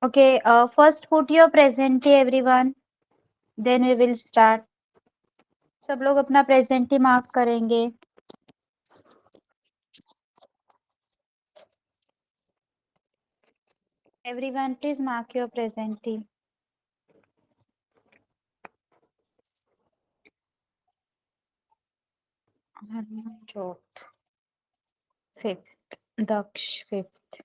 Okay, first put your present everyone, then we will start. सब लोग अपना प्रेजेंटी mark करेंगे. Everyone, please mark your presenty. Harmanjot, 5th. Daksh, 5th.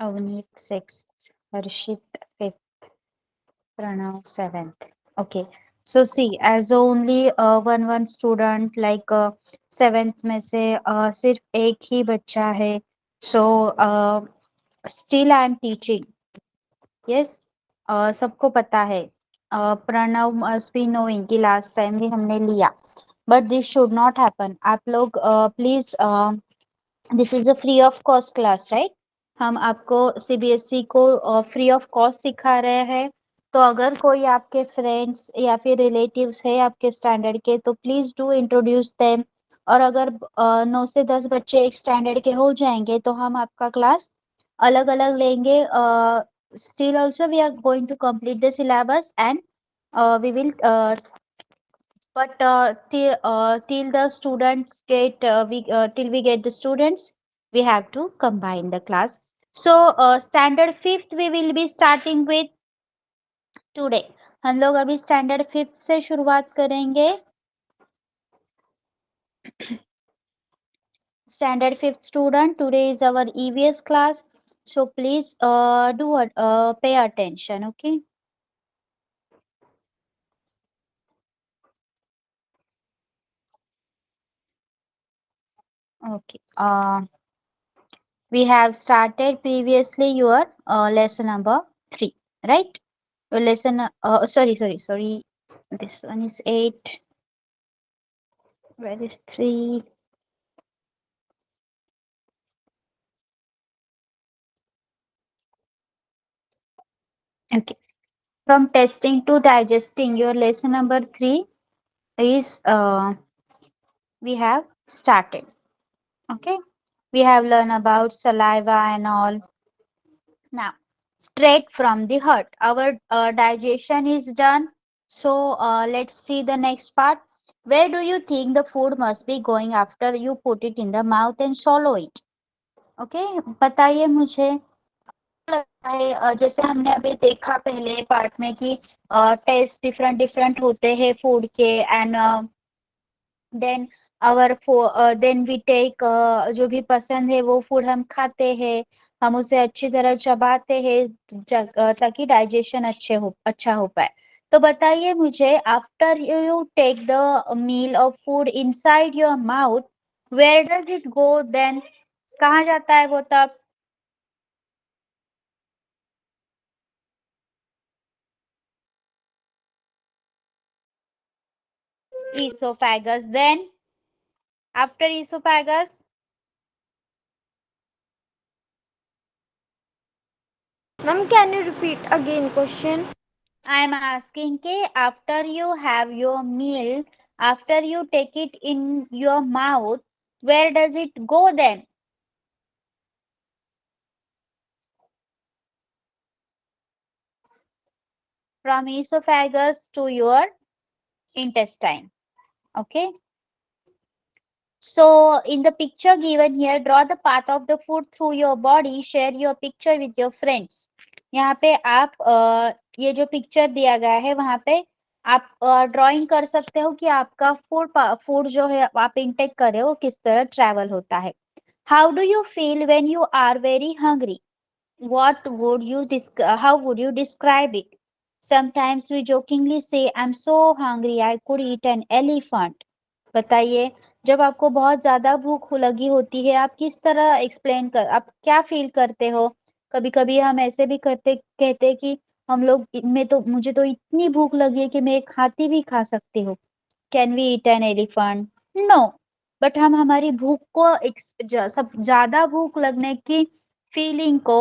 Avneet, 6th. Harshit, 5th. Pranav, 7th. Okay. So see, as only one student, like 7th में से सिर्फ एक ही बच्चा है. So still I am teaching. Yes. सबको पता है. प्रणव must be knowing कि लास्ट टाइम भी हमने लिया. But this should not happen. आप लोग please, this is a free of cost class, right? हम आपको सीबीएसई को फ्री ऑफ कॉस्ट सिखा रहे हैं. तो अगर कोई आपके फ्रेंड्स या फिर रिलेटिव्स है आपके स्टैंडर्ड के, तो प्लीज डू इंट्रोड्यूस देम. और अगर 9 से 10 बच्चे एक स्टैंडर्ड के हो जाएंगे तो हम आपका क्लास अलग अलग लेंगे. Still also we are going to complete the syllabus and we will but till the students get we till we get the students, we have to combine the class. So standard 5th we will be starting with today. हम लोग अभी standard 5th से शुरुआत करेंगे. Standard 5th student, today is our EVS class, so please pay attention. Okay. Okay. We have started previously your lesson number 3, right? Your lesson, sorry. This one is 8. Where is 3? Okay. From testing to digesting, your lesson number 3 is we have started. Okay. We have learned about saliva and all. Now, straight from the heart, our digestion is done. So let's see the next part. Where do you think the food must be going after you put it in the mouth and swallow it? Okay, बताइए मुझे. लगता है जैसे हमने अभी देखा पहले part में कि टेस्ट डिफरेंट डिफरेंट होते हैं फूड के. And then then we take जो भी पसंद है वो फूड हम खाते हैं. हम उसे अच्छी तरह चबाते हैं ताकि डाइजेशन अच्छा हो पाए. तो बताइए मुझे, after you take the meal of food inside your mouth, where does it go then? कहाँ जाता है वो तब? Esophagus. Then after esophagus, Ma'am, can you repeat again question? I am asking कि after you have your meal, after you take it in your mouth, where does it go then? From esophagus to your intestine. Okay. So in the picture given here, draw the path of the food through your body. Share your picture with your friends. यहाँ पे आप ये जो picture दिया गया है वहां पे आप ड्राइंग कर सकते हो कि आपका फूड जो है आप इंटेक कर रहे हो किस तरह ट्रेवल होता है. How do you feel when you are very hungry? How would you describe it? Sometimes we jokingly say, I'm so hungry, I could eat an elephant. बताइए, जब आपको बहुत ज्यादा भूख लगी होती है आप किस तरह एक्सप्लेन कर, आप क्या फील करते हो? कभी कभी हम ऐसे भी कहते कि हम लोग में तो मुझे तो इतनी भूख लगी है कि मैं एक हाथी भी खा सकती हूँ. Can we eat an elephant? No. But हम हमारी भूख को सब ज्यादा भूख लगने की फीलिंग को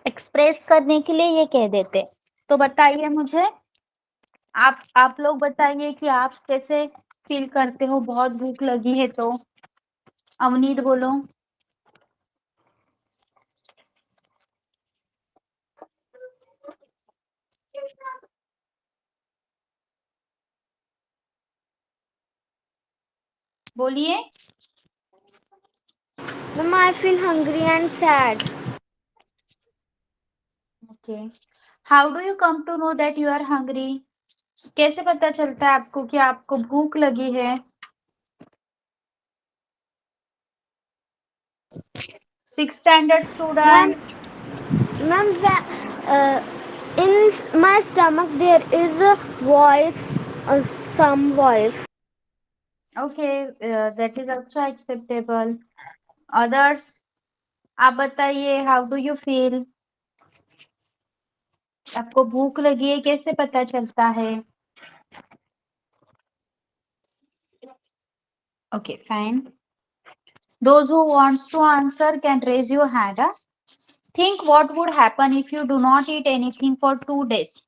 एक्सप्रेस करने के लिए ये कह देते. तो बताइए मुझे, आप लोग बताइए कि आप कैसे फील करते हो बहुत भूख लगी है तो. अवनीत बोलो. बोलिए। Ma'am, I feel hungry and sad. Okay, how do you come to know that you are hungry? कैसे पता चलता है आपको कि आपको भूख लगी है? Six standard Ma'am, student. ma'am, in my stomach there is a voice, some voice. Okay, that is also acceptable. Others, आप बताइए, हाउ डू यू फील? आपको भूख लगी है, कैसे पता चलता है? Okay, fine. Those who wants to answer can raise your hand. Think what would happen if you do not eat anything for 2 days.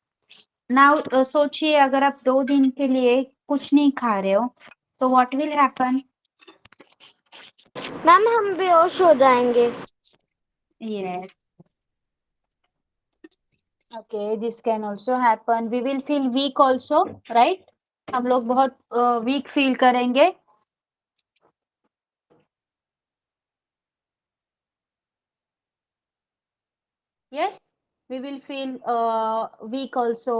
Now सोचिए, अगर आप 2 दिन के लिए कुछ नहीं खा रहे हो तो what will happen? मैम हम बेहोश हो जाएंगे. Yes. Okay, this can also happen. We will feel weak also, right? हम लोग बहुत weak feel करेंगे. Yes, we will feel weak also.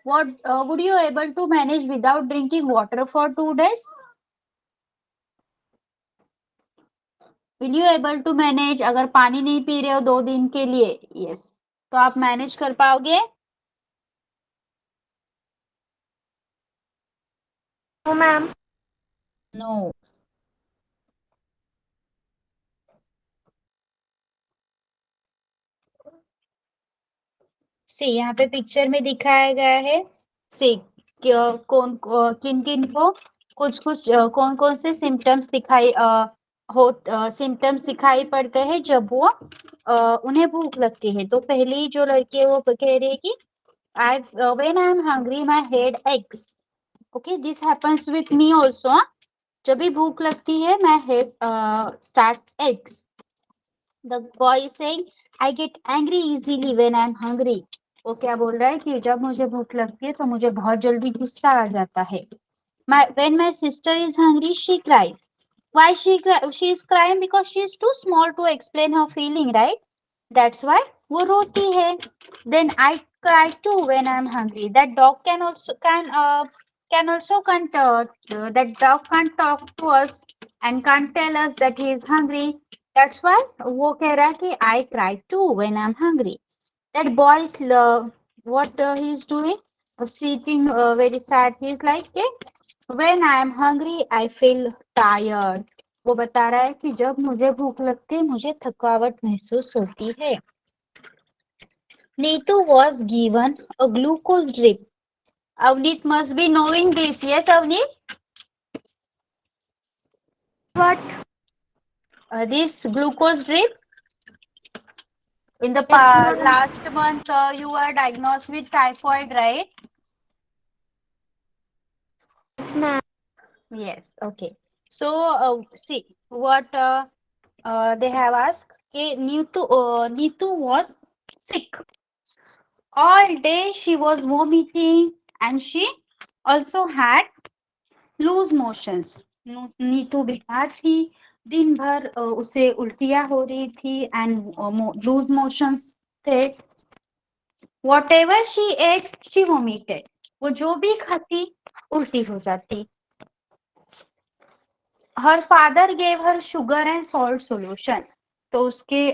What would you able to manage without drinking water for 2 days? Will you able to manage? अगर पानी नहीं P रहे हो 2 दिन के लिए, yes, तो आप मैनेज कर पाओगे? No ma'am. No. सी, यहाँ पे पिक्चर में दिखाया गया है। सी, कौन किन किन को कुछ कुछ कौन कौन से सिम्टम्स दिखाई सिम्टम्स दिखाई पड़ते हैं जब वो उन्हें भूख लगती है। तो पहली जो लड़की है वो कह रही है कि I when I am hungry my head x. Okay, this happens with me also. जब भी भूख लगती है my head starts x. The boy is saying, I get angry easily when I'm hungry. वो क्या बोल रहा है कि जब मुझे भूख लगती है तो मुझे बहुत जल्दी गुस्सा आ जाता है। When my sister is hungry, she cries. Why she is crying? Because she is too small to explain her feeling, right? That's why वो रोती है. Then I cry too when I'm hungry. That dog that dog can't talk to us and can't tell us that he is hungry. That's why वो कह रहा है कि I cry too when I'm hungry. That boy is what he is doing? Sitting very sad. He is like, when I am hungry, I feel tired. वो बता रहा है कि जब मुझे भूख लगती है मुझे थकावट महसूस होती है. Neetu was given a glucose drip. Avneet must be knowing this. Yes, Avneet? What? This glucose drip. In the Yes ma'am. last month, you were diagnosed with typhoid, right? Yes ma'am. Yes. Okay. So, see what they have asked. Okay, Neetu was sick. All day she was vomiting and she also had loose motions. Neetu बीमार थी, दिन भर उसे उल्टियां हो रही थी and loose motions थे. Whatever she ate she vomited. वो जो भी खाती उल्टी हो जाती. Her father gave her sugar and salt solution. तो उसके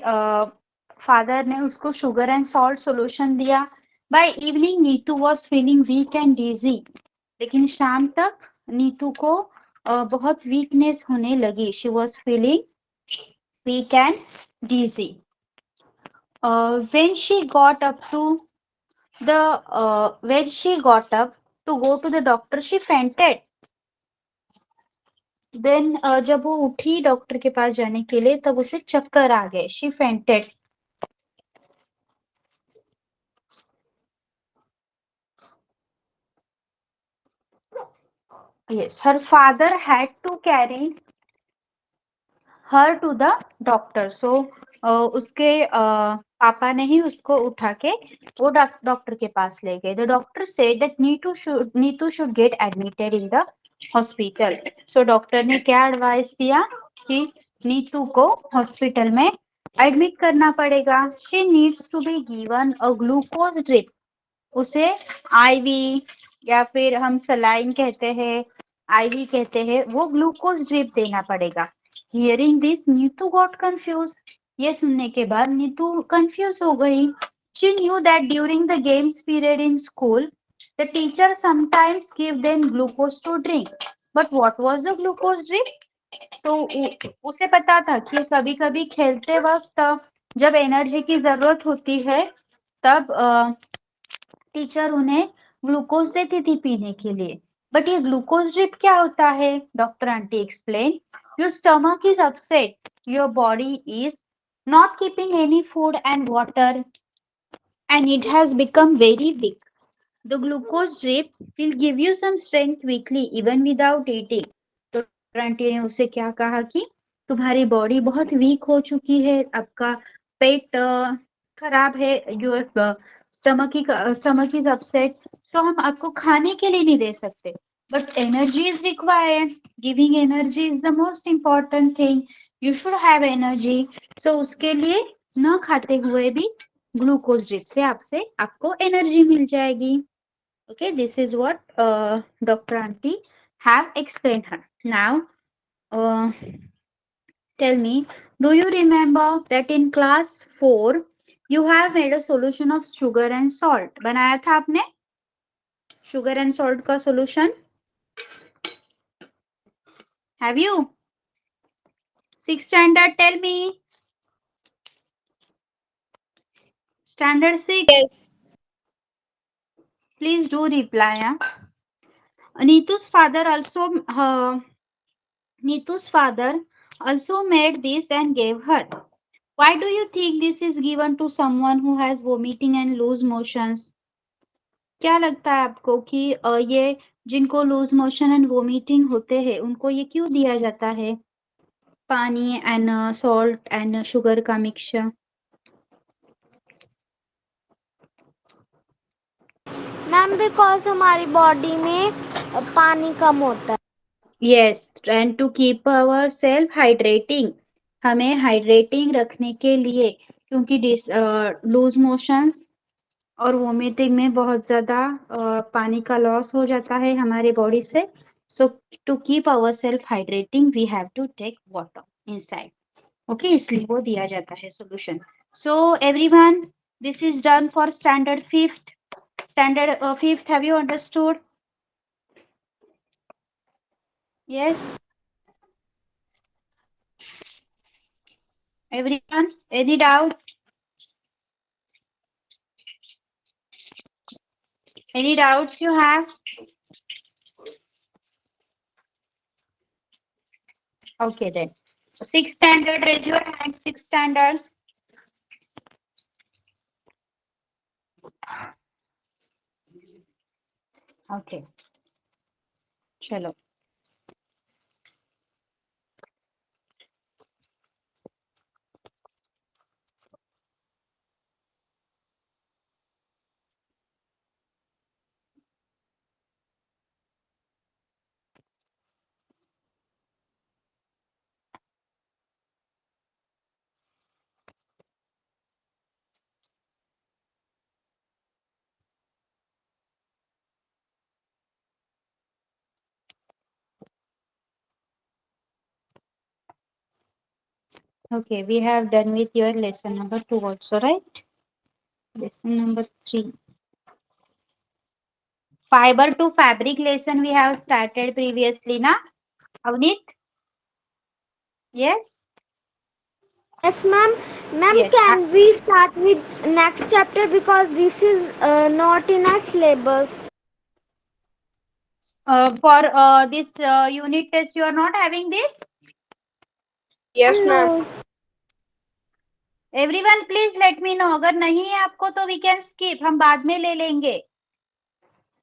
फादर ने उसको शुगर एंड सॉल्ट सोल्यूशन दिया. By evening Neetu was feeling weak and dizzy. लेकिन शाम तक नीतू को बहुत वीकनेस होने लगी. She was feeling weak and dizzy. When she got up to go to the doctor, she fainted. Then जब वो उठी डॉक्टर के पास जाने के लिए तब उसे चक्कर आ गए. She fainted. Yes, her father had to carry her to the doctor. So उसके पापा ने ही उसको उठा के वो डॉक्टर के पास ले गए. The doctor said that Neetu should get admitted in the hospital. So doctor ने क्या एडवाइस दिया कि नीतू को हॉस्पिटल में एडमिट करना पड़ेगा। She needs to be given a glucose drip. उसे आईवी या फिर हम सलाइन कहते हैं, आईवी कहते हैं, वो ग्लूकोज ड्रिप देना पड़ेगा। Hearing this Neetu got confuse. ये सुनने के बाद नीतू कंफ्यूज हो गई। She knew that during the games period in school the teacher sometimes give them glucose to drink, but what was the glucose drink? तो उसे पता था कि कभी कभी खेलते वक्त जब एनर्जी की जरूरत होती है तब टीचर उन्हें ग्लूकोज देती थी पीने के लिए। बट ये ग्लूकोज ड्रिप क्या होता है? Doctor aunty explain, your stomach is upset, your body is not keeping any food and water and it has become very big. The glucose drip will give you some strength quickly even without eating. तो doctor aunty ने उसे क्या कहा कि तुम्हारी body बहुत week हो चुकी है, आपका पेट खराब है, योर स्टमक इज अपसेट, तो हम आपको खाने के लिए नहीं दे सकते। But energy is required, giving energy is the most important thing, you should have energy. So उसके लिए न खाते हुए भी ग्लूकोज ड्रिप से आपको एनर्जी मिल जाएगी। Okay, this is what Dr. Aunty have explained her. Now, uh, tell me, do you remember that in class 4 you have made a solution of sugar and salt? बनाया था आपने sugar and salt का solution? Have you? 6th standard, tell me. Standard 6. Yes. Please do reply. Neetu's father also made this and gave her. Why do you think this is given to someone who has vomiting and loose motions? क्या लगता है आपको कि ये जिनको loose motion and vomiting होते हैं उनको ये क्यों दिया जाता है? पानी एंड सॉल्ट एंड शुगर का मिक्सचर। मैम बिकॉज हमारी बॉडी में पानी कम होता है। Yes, and to keep our self hydrating, हमें हाइड्रेटिंग रखने के लिए, क्योंकि लूज मोशंस और वोमिटिंग में बहुत ज्यादा पानी का लॉस हो जाता है हमारे बॉडी से। So to keep our self hydrating we have to take water inside. Okay, इसलिए वो दिया जाता है solution. So everyone, this is done for standard fifth. Standard fifth, have you understood? Yes everyone, any doubt? Any doubts you have? Okay then. Sixth standard, raise your hand. Sixth standard. Okay. चलो. Okay, we have done with your lesson number 2 also, right? Lesson number 3. Fiber to fabric lesson we have started previously, na? Avneet? Yes? Yes, ma'am. Ma'am, Yes. can we start with next chapter because this is not in our syllabus. For this unit test, you are not having this? Yes, ma'am. Everyone, please let me know. अगर नहीं है आपको तो we can skip. हम बाद में ले लेंगे.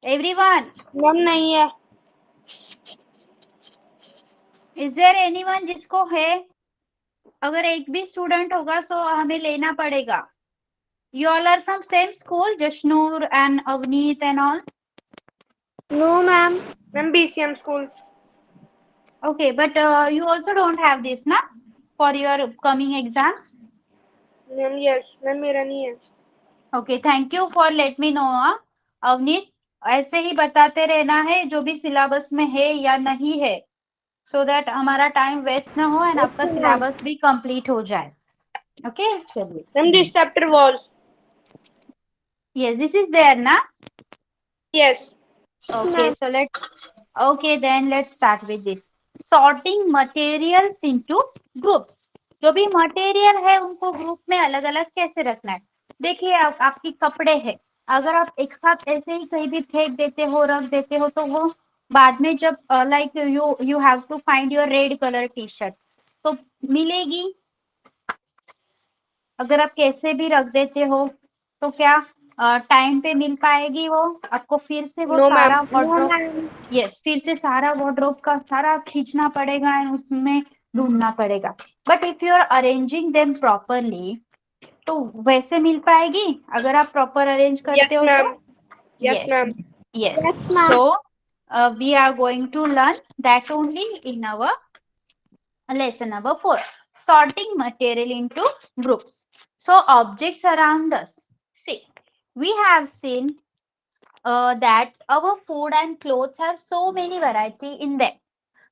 Everyone. Ma'am नहीं है. Is there anyone जिसको है? अगर एक भी स्टूडेंट होगा तो हमें लेना पड़ेगा. You all are from same school, Jashnoor and Avneet and all? No, ma'am. Ma'am BCM school. Okay, but you also don't have this, na, for your coming exams. Ma'am yes ma'am मेरा नहीं है. Okay, thank you for late me no. Avneet, ऐसे ही बताते रहना है जो भी syllabus में है या नहीं है, सो दैट हमारा टाइम वेस्ट ना हो एंड आपका Okay, ma'am. सिलेबस भी कंप्लीट हो जाए। ओके, चलिए। Ma'am, this chapter was. Yes, this is there ना। Yes. Okay, so let's start with this. Sorting materials into groups. जो भी मटेरियल है उनको ग्रुप में अलग अलग कैसे रखना है। देखिए, आपकी कपड़े है, अगर आप एक साथ ऐसे ही कहीं भी फेंक देते हो, रख देते हो, तो वो बाद में जब like you have to find your red colour T shirt, तो मिलेगी। अगर आप कैसे भी रख देते हो तो क्या टाइम पे मिल पाएगी वो आपको? फिर से वो No, ma'am. सारा No, वार्डरोब, ma'am. यस, फिर से सारा वार्डरोब का सारा खींचना पड़ेगा एंड उसमें ढूंढना पड़ेगा। But if you are arranging them properly, तो वैसे मिल पाएगी अगर आप प्रॉपर अरेंज Yes, करते हो तो। ma'am. Yes, yes, ma'am. Yes, Yes, ma'am. So we are going to learn that only in our lesson number 4, sorting material into groups. So objects around us, see, we have seen that our food and clothes have so many variety in them.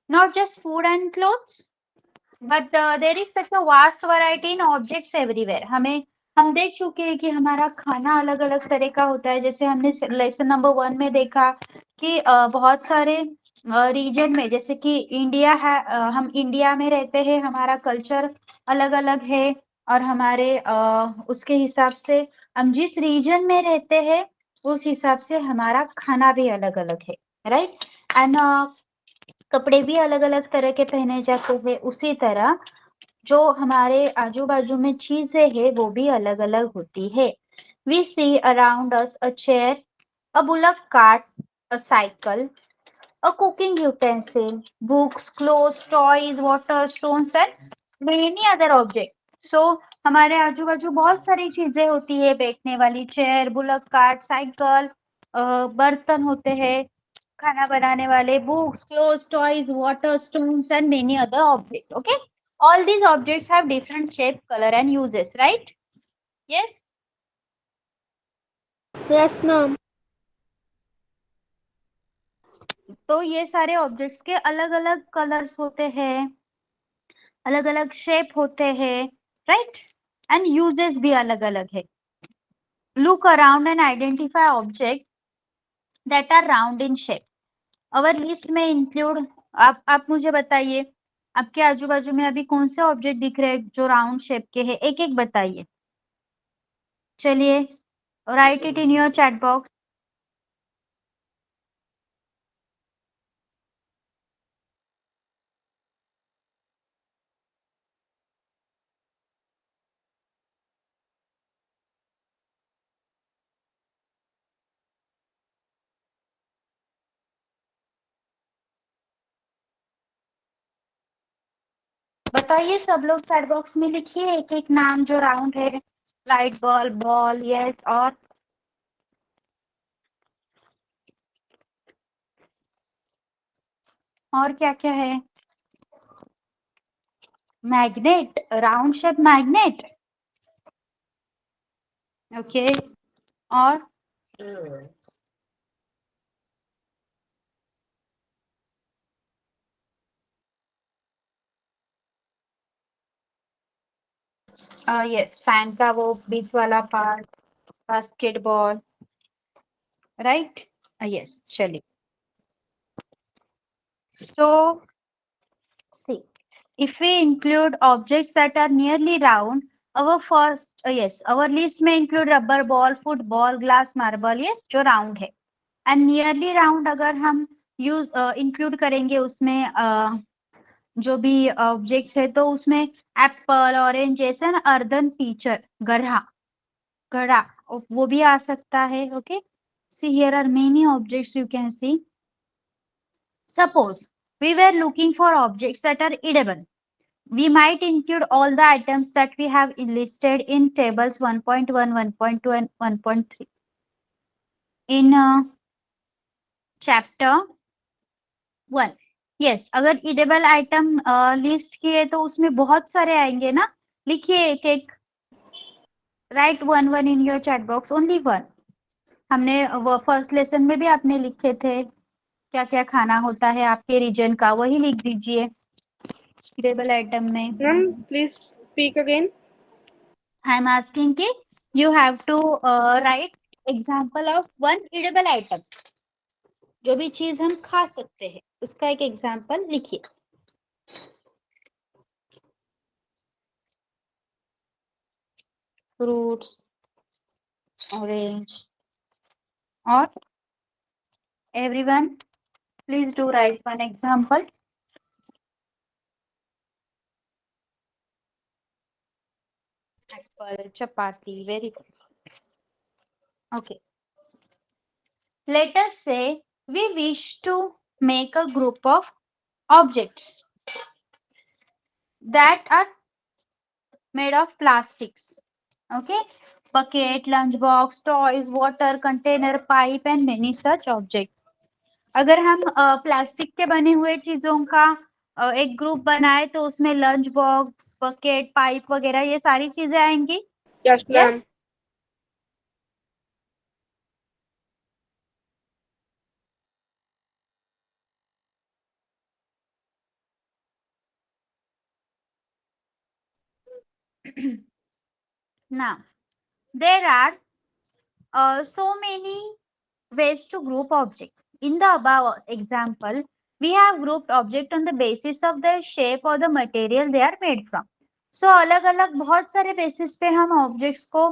Not just food and clothes, but there is such a vast variety in objects everywhere. हम देख चुके हैं कि हमारा खाना अलग अलग तरह का होता है। जैसे हमने लेसन नंबर 1 में देखा कि बहुत सारे रीजन में, जैसे कि इंडिया है, हम इंडिया में रहते हैं, हमारा कल्चर अलग अलग है, और हमारे उसके हिसाब से हम जिस रीजन में रहते हैं उस हिसाब से हमारा खाना भी अलग अलग है, राइट। एंड कपड़े भी अलग अलग तरह के पहने जाते हैं। उसी तरह जो हमारे आजू बाजू में चीजें हैं वो भी अलग अलग होती है। We see around us a chair, a bullock cart, a cycle, a cooking utensil, books, clothes, toys, water, stones and many other objects. So हमारे आजू बाजू बहुत सारी चीजें होती है, बैठने वाली चेयर, बुलक कार्ट, साइकिल, बर्तन होते हैं, खाना बनाने वाले, books, clothes, toys, water, stones and many other objects. Okay, all these objects have different shape, color and uses, right? Yes. Yes, ma'am. तो ये सारे ऑब्जेक्ट्स के अलग अलग कलर्स होते हैं, अलग अलग शेप होते हैं, राइट, एंड यूजेस भी अलग अलग है। Look around and identify object that are round in shape. Our list में इंक्लूड, आप मुझे बताइए, आपके आजू बाजू में अभी कौन से ऑब्जेक्ट दिख रहे हैं जो राउंड शेप के हैं? एक एक बताइए। चलिए, right it in your chat box. बताइए सब लोग, चैट बॉक्स में लिखिए एक एक नाम जो राउंड है। लाइट बल्ब, बॉल, यस, और क्या क्या है? Magnet, round shape magnet. Okay, और यस, फैन का वो बीच वाला पार्ट, बास्केटबॉल, राइट, यस, चलिए। So see, if we include objects that are nearly round, our first yes, our list may include rubber ball, football, glass, marble, yes, जो round है। And nearly round अगर हम use include करेंगे उसमें जो भी objects है, तो उसमें एप्पल, ऑरेंज जैसे ना, अर्दन फीचर, गढ़ा, गड़ा, वो भी आ सकता है। Okay, see here are many objects you can see. Suppose we were looking for objects that are edible. We might include all the items that we have listed in tables 1.1, 1.2 and 1.3 in chapter 1. Yes, अगर edible item list किए तो उसमें बहुत सारे आएंगे ना. लिखिए एक एक. Right one in your chat box, only one. हमने वो फर्स्ट लेसन में भी आपने लिखे थे क्या क्या खाना होता है आपके रीजन का, वही लिख दीजिए ईडेबल आइटम में. Ma'am please speak again. I am asking कि you have to write example of one edible item. जो भी चीज हम खा सकते हैं उसका एक एग्जाम्पल लिखिए. फ्रूट्स, ऑरेंज, और everyone please do right one example. Apple, chapati, very good. Okay. Let us say we wish to make a group of objects that are made of plastics. Okay. Bucket, lunch box, toys, water, container, pipe and many such objects. अगर हम plastic के बने हुए चीजों का एक group बनाए तो उसमें लंच बॉक्स, बकेट, पाइप वगैरह ये सारी चीजें आएंगी. Yes ma'am. Yes. Now, there are so many ways to group objects. In the above example, we have grouped object on the basis of their shape or the material they are made from. So अलग अलग बहुत सारे basis पे हम objects को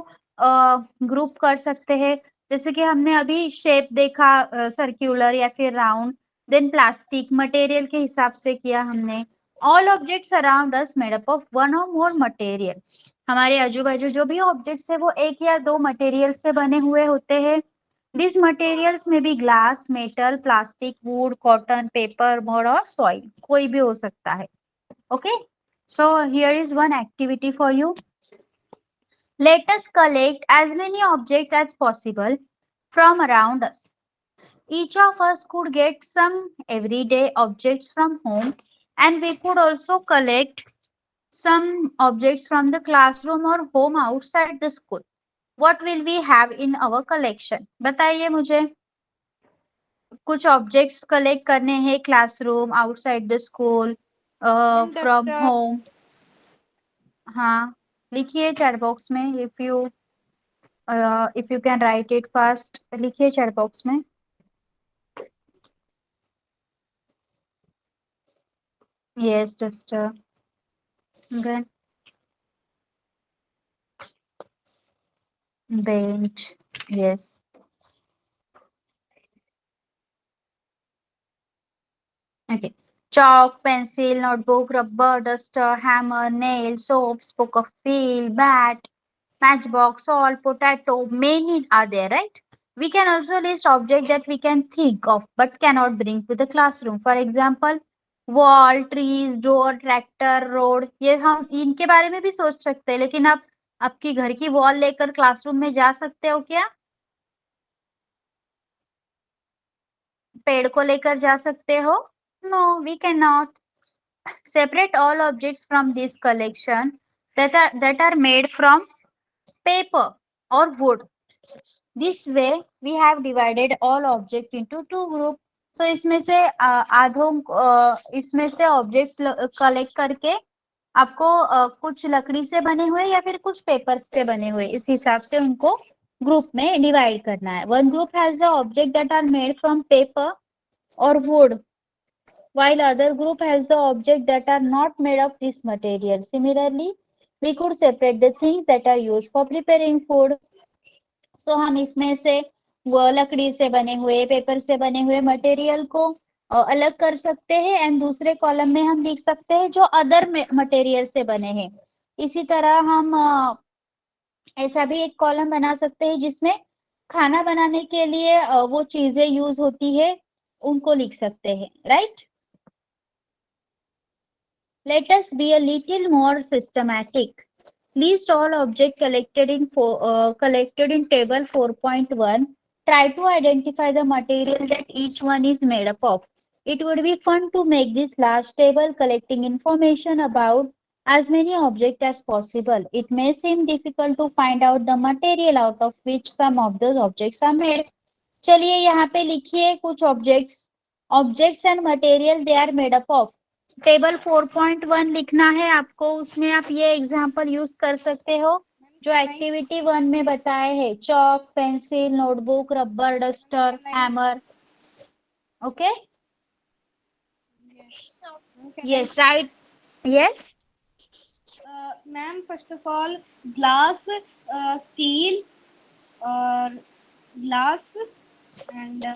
group कर सकते हैं. जैसे कि हमने अभी शेप देखा सर्क्यूलर या फिर राउंड. देन प्लास्टिक मटेरियल के हिसाब से किया हमने. All objects around us made up of one और मोर मटेरियल. हमारे आजू बाजू जो भी ऑब्जेक्ट्स है वो एक या दो मटेरियल से बने हुए होते हैं. These materials may be glass, metal, plastic, wood, cotton, paper, mud or soil. कोई भी हो सकता है. Okay. So here is one activity for you. Let us collect as many objects as possible from around us. Each of us could get some everyday objects from home, and we could also collect some objects from the classroom or home outside the school. What will we have in our collection? बताइए मुझे. कुछ objects collect करने हैं classroom, outside the school, from home. हाँ, लिखिए chat box में. If you can write it fast, लिखिए chat box में. Yes, just bench. Yes. Okay. Chalk, pencil, notebook, rubber, duster, hammer, nail, soap, spoke of wheel, bat, matchbox, salt, potato, many are there, right? We can also list objects that we can think of but cannot bring to the classroom. For example, wall, trees, door, tractor, road. ये हम इनके बारे में भी सोच सकते हैं, लेकिन आप आपकी घर की वॉल लेकर क्लासरूम में जा सकते हो क्या? पेड़ को लेकर जा सकते हो? No, we cannot. Separate all objects from this collection that are made from paper or wood. This way we have divided all objects into two groups. So इसमें से इसमें से ऑब्जेक्ट्स कलेक्ट करके आपको कुछ लकड़ी से बने हुए या फिर कुछ पेपर से बने हुए इस हिसाब से उनको ग्रुप में डिवाइड करना है. One group has the object that are made from paper or wood, while other group has the object that are not made of this material. Similarly, we could separate the things that are used for preparing food. So हम इसमें से वो लकड़ी से बने हुए, paper से बने हुए मटेरियल को अलग कर सकते हैं एंड दूसरे कॉलम में हम लिख सकते हैं जो अदर मटेरियल से बने हैं. इसी तरह हम ऐसा भी एक कॉलम बना सकते हैं जिसमें खाना बनाने के लिए वो चीजें यूज होती है उनको लिख सकते हैं. Right. Let us be a little more systematic. List all objects collected in table 4.1. Try to identify the material that each one is made up of. It would be fun to make this large table collecting information about as many objects as possible. It may seem difficult to find out the material out of which some of those objects are made. चलिए यहाँ पे लिखिए कुछ objects and material they are made up of. Table 4.1 लिखना है आपको, उसमें आप ये एग्जांपल यूज कर सकते हो जो एक्टिविटी 1 में बताए हैं, chalk, pencil, notebook, rubber, duster, hammer. Okay, yes right, yes Ma'am, first of all, glass, steel, or glass, and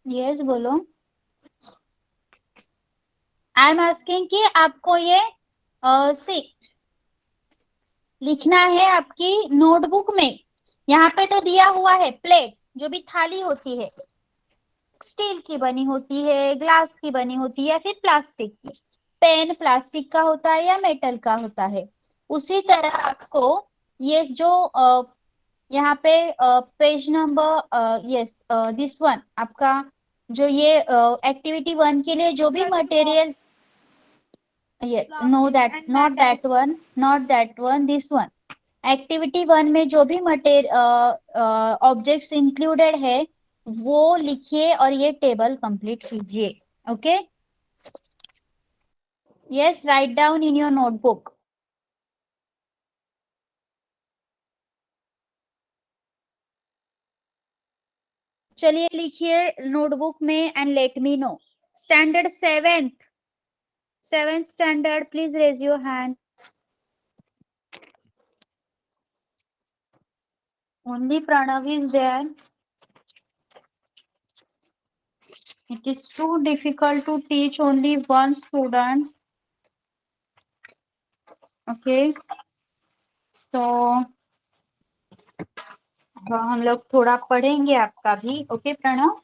yes बोलो। आई एम आस्किंग कि आपको ये सी लिखना है आपकी नोटबुक में। यहाँ पे तो दिया हुआ है प्लेट, जो भी थाली होती है स्टील की बनी होती है, ग्लास की बनी होती है या फिर प्लास्टिक की। पेन प्लास्टिक का होता है या मेटल का होता है। उसी तरह आपको ये जो यहाँ पे page number yes this one आपका जो ये एक्टिविटी 1 के लिए जो भी material, yes no that not that one, not that one, this one activity 1 में जो भी मटेरियल ऑब्जेक्ट्स इंक्लूडेड है वो लिखिए और ये टेबल कंप्लीट कीजिए। Okay, yes write down in your notebook. चलिए लिखिए नोटबुक में and let me know. Standard seventh standard, please raise your hand. Only Pranav is there. It is too difficult to teach only one student. Okay, so हम लोग थोड़ा पढ़ेंगे आपका भी। Okay Pranav,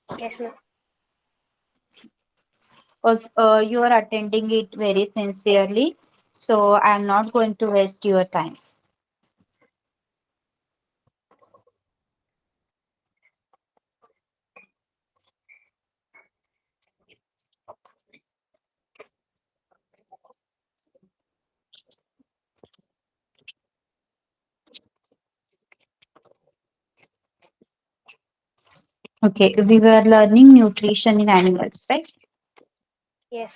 yes, ma'am. because you are attending it very sincerely, so I am not going to waste your time. Okay, we were learning nutrition in animals, right? Yes.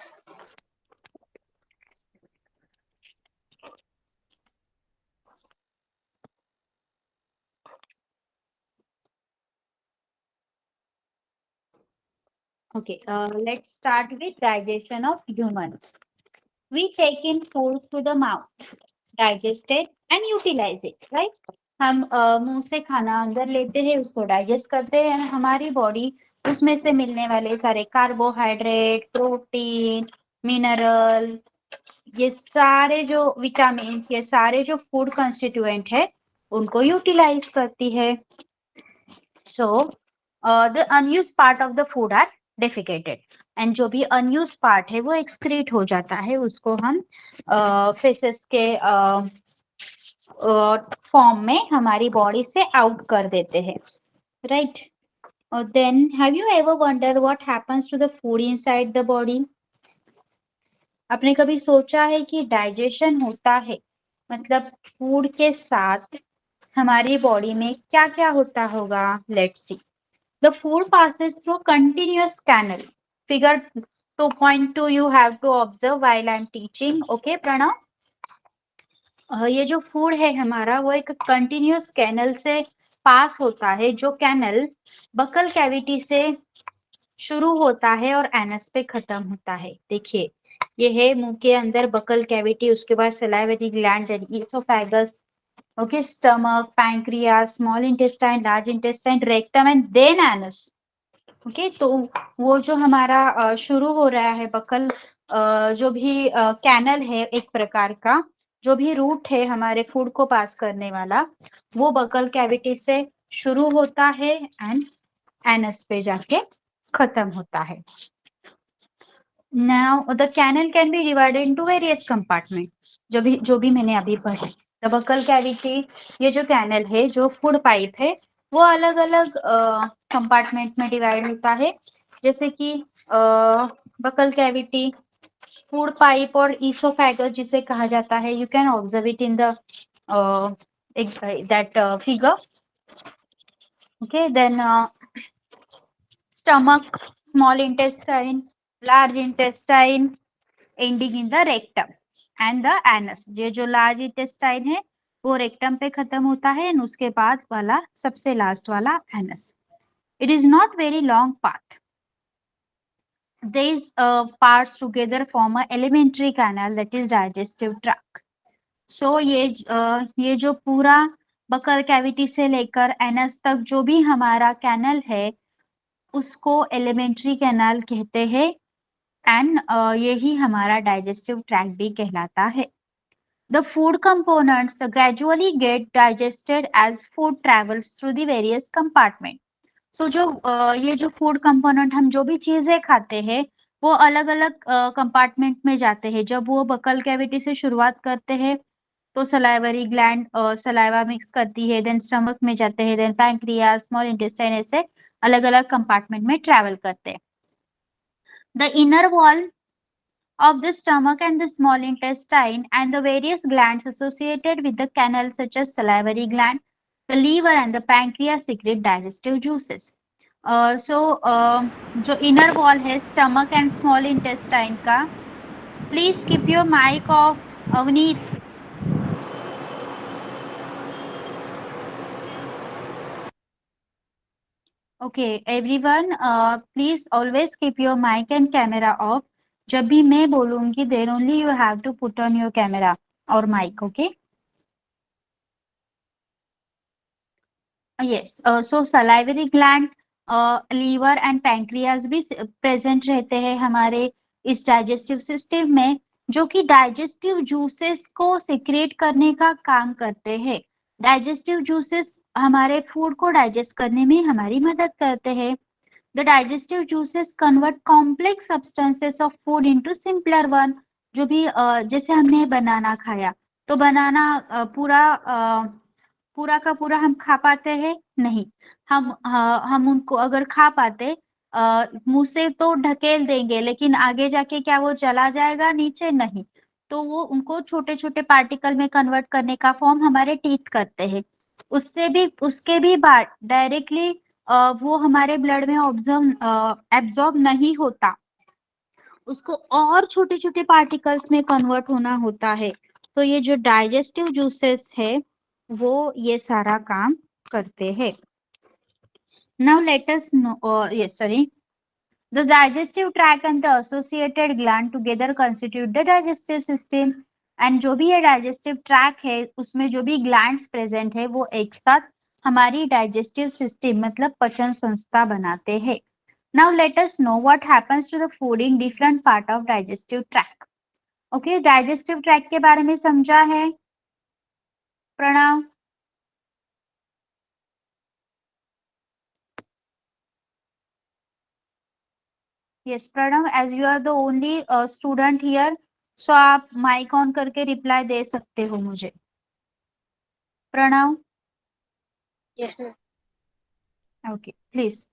Okay, let's start with digestion of humans. We take in food through the mouth, digest it and utilize it, right? हम मुंह से खाना अंदर लेते हैं, उसको digest करते हैं, हमारी बॉडी उसमें से मिलने वाले सारे कार्बोहाइड्रेट, प्रोटीन, मिनरल, ये सारे जो विटामिन, ये सारे जो फूड कंस्टिट्यूएंट है उनको यूटिलाइज करती है। So the unused part of the food are defecated and जो भी अनयूज्ड पार्ट है वो एक्सक्रीट हो जाता है, उसको हम फेसेस के फॉर्म में हमारी बॉडी से आउट कर देते हैं, राइट? और then have you ever wonder what happens to the food inside the body? आपने कभी सोचा है कि डाइजेशन होता है मतलब फूड के साथ हमारी बॉडी में क्या क्या होता होगा? Let's see. The food passes through continuous canal. Figure 2.2 you have to observe while I am teaching. Okay Pranav, ये जो फूड है हमारा वो एक कंटिन्यूअस कैनल से पास होता है, जो कैनल बकल कैविटी से शुरू होता है और एनस पे खत्म होता है। देखिए ये है मुंह के अंदर बकल कैविटी, उसके बाद salivary gland, oesophagus, okay, stomach, pancreas, small intestine, large intestine, rectum and then anus. Okay, तो वो जो हमारा शुरू हो रहा है बकल, जो भी कैनल है एक प्रकार का, जो भी रूट है हमारे फूड को पास करने वाला, वो बकल कैविटी से शुरू होता है एंड एनस पे जाके खत्म होता है। Now the canal can be divided into various compartments. जो भी मैंने अभी पढ़ा, the buccal cavity, ये जो कैनल है, जो फूड पाइप है, वो अलग अलग कंपार्टमेंट में डिवाइड होता है, जैसे कि बकल कैविटी, फूड पाइप और ईसोफेगस जिसे कहा जाता है. You can observe it in the that figure. Okay, then stomach, small intestine, large intestine, ending in the rectum and the anus. ये जो लार्ज इंटेस्टाइन है वो रेक्टम पे खत्म होता है और उसके बाद वाला सबसे लास्ट वाला anus. It is not very long path. These parts together form a elementary canal that is digestive tract. So ये जो पूरा बकल कैविटी से लेकर एनस तक जो भी हमारा कैनल है उसको एलिमेंट्री कैनाल कहते हैं. एंड यही हमारा डाइजेस्टिव ट्रैक्ट भी कहलाता है. The food components gradually get digested as food travels through the various compartment. So जो ये जो फूड कंपोनेंट हम जो भी चीजें खाते हैं वो अलग अलग कंपार्टमेंट में जाते हैं. जब वो बकल कैविटी से शुरुआत करते हैं तो सलाइवरी ग्लैंड सलाइवा मिक्स करती है, देन स्टमक में जाते हैं, देन पैंक्रियास, स्मॉल इंटेस्टाइन, ऐसे अलग अलग कंपार्टमेंट में ट्रेवल करते हैं. The inner wall of the stomach and the small intestine and the various glands associated with the canal such as salivary gland, the liver and the pancreas secrete digestive juices. जो inner wall है stomach and small intestine का, please keep your mic off, Avneet. Okay, everyone, please always keep your mic and camera off. जब भी मैं बोलूंगी then only you have to put on your camera or mic, okay? Yes, so salivary gland, liver and pancreas भी present रहते हैं हमारे इस digestive system में, जो कि डाइजेस्टिव जूसेस को सिक्रेट करने का काम करते हैं. डाइजेस्टिव जूसेस हमारे फूड को डाइजेस्ट करने में हमारी मदद करते हैं. The digestive juices convert complex substances of food into simpler one. जो भी जैसे हमने बनाना खाया तो बनाना पूरा का पूरा हम खा पाते हैं नहीं. हम उनको अगर खा पाते मुंह से तो ढकेल देंगे, लेकिन आगे जाके क्या वो चला जाएगा नीचे? नहीं. तो वो उनको छोटे छोटे पार्टिकल में कन्वर्ट करने का फॉर्म हमारे टीथ करते हैं. उसके भी बाद डायरेक्टली वो हमारे ब्लड में एब्जॉर्ब नहीं होता, उसको और छोटे छोटे पार्टिकल्स में कन्वर्ट होना होता है. तो ये जो डाइजेस्टिव जूसेस है वो ये सारा काम करते हैं. Now let us no, the digestive tract and the associated gland together constitute the digestive system. And जो भी ये डाइजेस्टिव ट्रैक है उसमें जो भी ग्लैंड्स प्रेजेंट है वो एक साथ हमारी डाइजेस्टिव सिस्टम मतलब पचन संस्था बनाते हैं. Now let us know what happens to the food in different part of digestive tract. Okay, digestive tract के बारे में समझा है Pranav? Yes Pranav, as you are the only student here, so आप माइक ऑन करके रिप्लाई दे सकते हो मुझे. Pranav? Yes, ma'am. Okay, please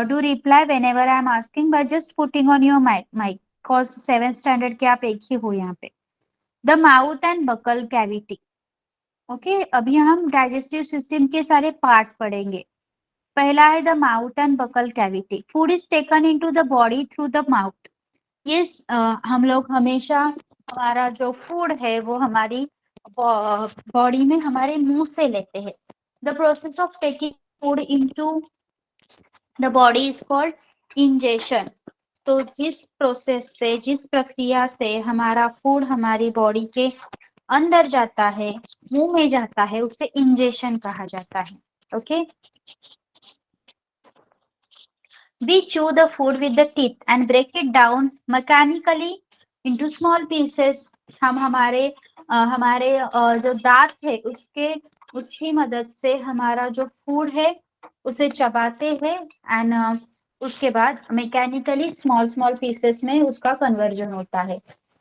do reply whenever I am asking by just putting on your mic cause 7th standard के आप एक ही हो यहाँ पे. The mouth and buccal cavity. Okay, अभी हम डाइजेस्टिव सिस्टम के सारे पार्ट पढ़ेंगे. पहला है the mouth and buckle cavity. Food is taken into the body through the mouth. ये हम लोग हमेशा हमारा जो फूड है वो हमारी बॉडी में हमारे मुंह से लेते हैं. The process of taking food into the body is called ingestion. तो जिस प्रोसेस से, जिस प्रक्रिया से हमारा फूड हमारी बॉडी के अंदर जाता है, मुंह में जाता है, उसे इंजेशन कहा जाता है. Okay, we chew the food with the teeth and break it down mechanically into small pieces. हम हमारे जो दांत है उसकी मदद से हमारा जो फूड है उसे चबाते हैं एंड उसके बाद मैकेनिकली स्मॉल पीसेस में उसका कन्वर्जन होता है.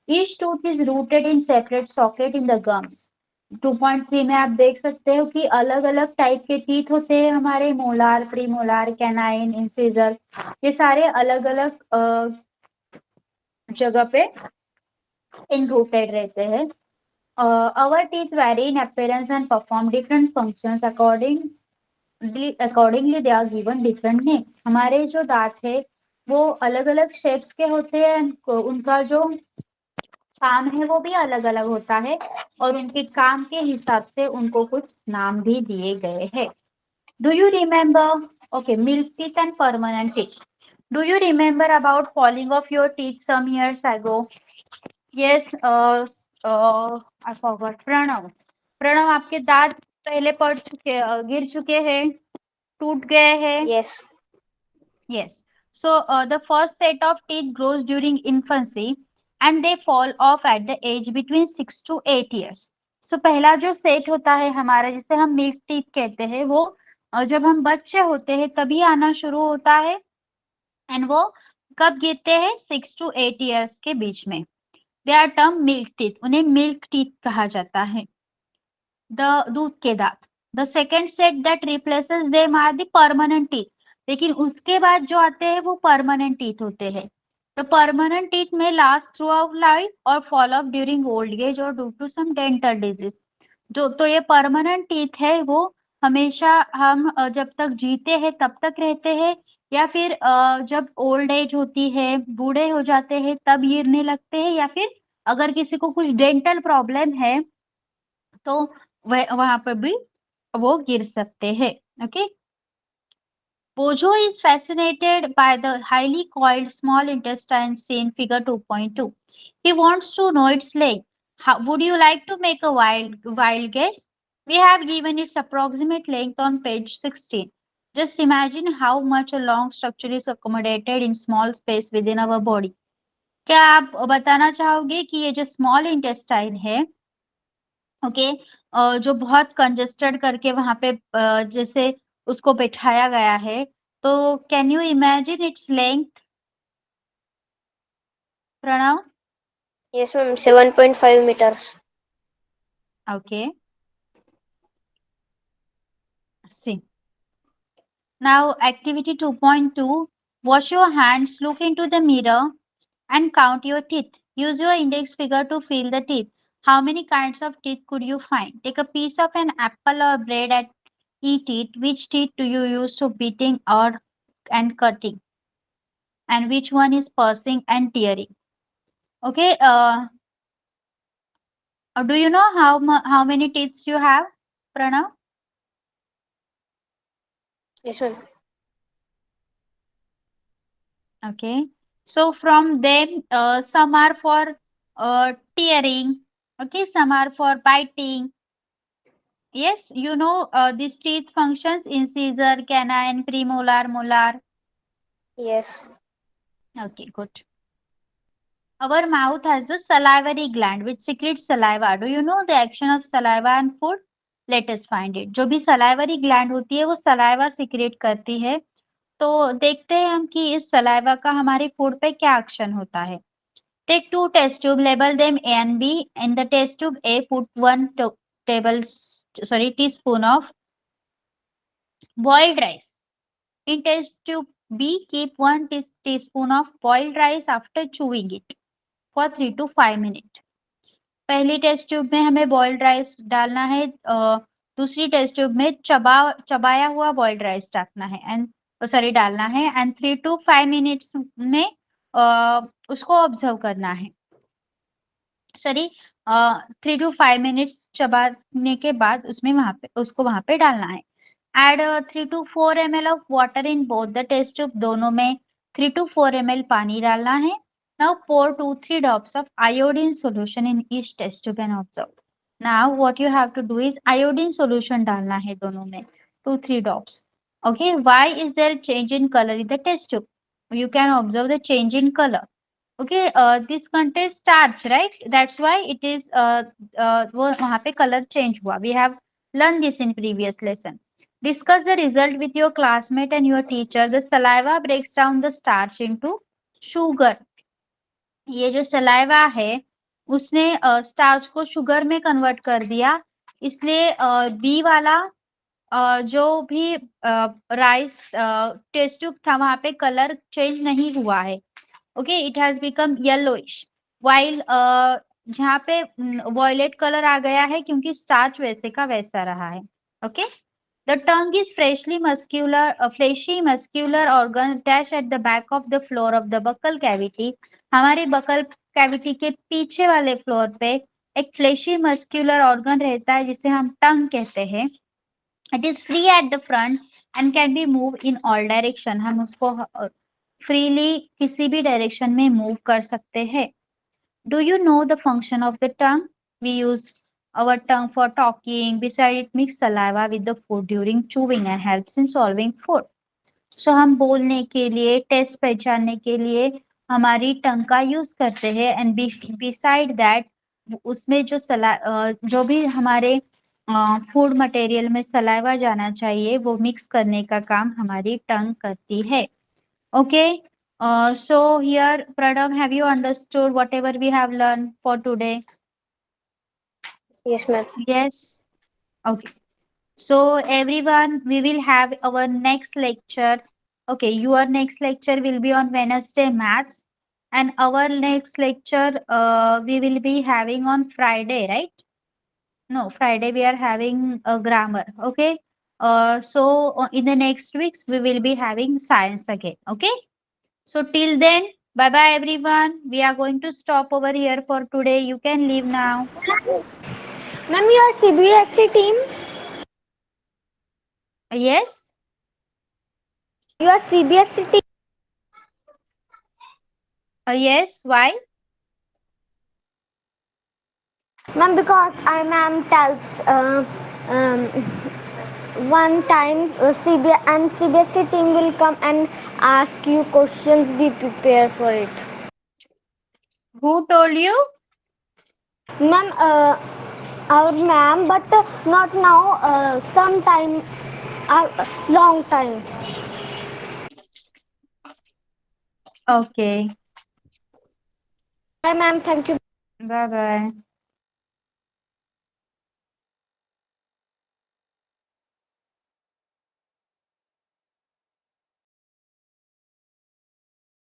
Each tooth is rooted in separate socket in the gums. 2.3 में आप देख सकते हो कि अलग अलग टाइप के टीथ होते हैं हमारे, मोलार, प्रीमोलार, कैनाइन, इंसिजर, ये सारे अलग अलग जगह पे इनरूटेड रहते हैं. Our teeth vary in appearance and perform different functions accordingly they are given different name. हमारे जो दांत है वो अलग अलग शेप्स के होते हैं, उनका जो काम है वो भी अलग अलग होता है और उनके काम के हिसाब से उनको कुछ नाम भी दिए गए हैं. Do you remember, okay, milk teeth and permanent teeth. Do you remember about falling off your teeth some years ago? Yes, I forgot. Pranav, Pranav आपके दांत पहले पड़ चुके, गिर चुके हैं, टूट गए हैं. Yes. Yes. So the first set of teeth grows during infancy and they fall off at the age between 6 to 8 years. So पहला जो सेट होता है हमारा, जिसे हम मिल्क टीथ कहते हैं, वो जब हम बच्चे होते हैं तभी आना शुरू होता है. एंड वो कब गिरते हैं? 6 to 8 years के बीच में. They are term milk teeth, उन्हें मिल्क टीथ कहा जाता है, द दूध के दांत. The second set that replaces them are the permanent teeth. लेकिन उसके बाद जो आते हैं वो परमानेंट टीथ होते हैं. The permanent teeth may last throughout life और fall off during old age और due to some dental disease. जो तो ये परमानेंट टीथ है वो हमेशा हम जब तक जीते हैं तब तक रहते हैं, या फिर जब ओल्ड एज होती है, बूढ़े हो जाते हैं तब गिरने लगते हैं, या फिर अगर किसी को कुछ डेंटल प्रॉब्लम है तो वहां पर भी वो गिर सकते हैं. Okay. Bojo is fascinated by the highly coiled small intestine seen figure 2.2. He wants to know its length. Would you like to make a wild guess? We have given its approximate length on page 16. Just imagine how much a long structure is accommodated in small space within our body. क्या आप बताना चाहोगे कि ये जो small intestine है, okay, जो बहुत कंजेस्टेड करके वहां पे जैसे उसको बैठाया गया है, तो can you imagine its length? Pranav. Yes, ma'am. 7.5 meters. Okay. See. Now activity 2.2. Wash your hands, look into the mirror and count your teeth. Use your index finger to feel the teeth. How many kinds of teeth could you find? Take a piece of an apple or bread and eat it. Which teeth do you use to biting or and cutting? And which one is pursing and tearing? Okay. Do you know how many teeth you have, Pranav? Yes, ma'am. Okay. So from them, some are for tearing. Okay, some are for biting. Yes, you know these teeth functions: incisor, canine, premolar, molar. Yes. Okay, good. Our mouth has a salivary gland which secretes saliva. Do you know the action of saliva and food? Let us find it. जो भी salivary gland होती है वो saliva secrete करती है. तो देखते हैं हम कि इस saliva का हमारे food पे क्या action होता है. Take two test tube, label them A and B. In the test tube A, put one teaspoon of boiled rice. In test tube B, keep one teaspoon of boiled rice after chewing it for 3 to 5 minutes. पहली test tube में हमें boiled rice डालना है, दूसरी test tube में चबाया हुआ boiled rice डालना है एंड 3 to 5 मिनट्स में उसको ऑब्जर्व करना है. 3 to 5 मिनट्स चबाने के बाद उसमें वहां पे डालना है. Add 3 to 4 ml of water in both the test tube. दोनों में 3 to 4 ml पानी डालना है. Now pour 2-3 drops of iodine solution in each test tube and observe. Now what you have to do is iodine solution डालना है दोनों में 2-3 drops. Okay, why is there change in color in the test tube? You can observe the change in color. Okay, this contains starch, right? That's why it is वो वहाँ पे color change हुआ. We have learned this in previous lesson. Discuss the result with your classmate and your teacher. The saliva breaks down the starch into sugar. ये जो saliva है उसने starch को sugar में convert कर दिया इसलिए बी वाला जो भी राइस टेस्ट ट्यूब था वहां पे कलर चेंज नहीं हुआ है. Okay, it has become yellowish. While जहाँ पे वॉयलेट कलर आ गया है क्योंकि स्टार्च वैसे का वैसा रहा है. Okay, the tongue is fleshy muscular organ attached at the back of the floor of the buccal cavity. हमारी बकल कैविटी के पीछे वाले फ्लोर पे एक फ्लेशी मस्क्यूलर ऑर्गन रहता है जिसे हम टंग कहते हैं. It is free at the front end can be move in all direction. हम उसको फ्रीली किसी भी डायरेक्शन में मूव कर सकते हैं. Do you know the function of the tongue? We use our tongue for talking. Besides, it mixes saliva with the food during chewing and helps in solving food. So हम बोलने के लिए, test पहचानने के लिए हमारी टंग का यूज करते हैं. एंड बिसाइड दैट उसमें जो भी हमारे फूड मटेरियल में सलाइवा जाना चाहिए वो मिक्स करने का काम हमारी टंग करती है. Okay. So here, Pranam, have you understood whatever we have learned for today? Yes, ma'am. Yes. Okay. So everyone, we will have our next lecture. Okay, your next lecture will be on Wednesday maths, and our next lecture we will be having on Friday, right? No, Friday we are having a grammar. Okay. So in the next weeks we will be having science again. Okay. So till then, bye bye everyone. We are going to stop over here for today. You can leave now. Ma'am, you are CBSE team? Yes? You are CBSE team? Yes. Why? Ma'am, because our ma'am tells um, one time CBSE team will come and ask you questions. Be prepared for it. Who told you? Ma'am, our ma'am, but not now. Sometime, long time. Okay. Bye, ma'am. Thank you. Bye bye.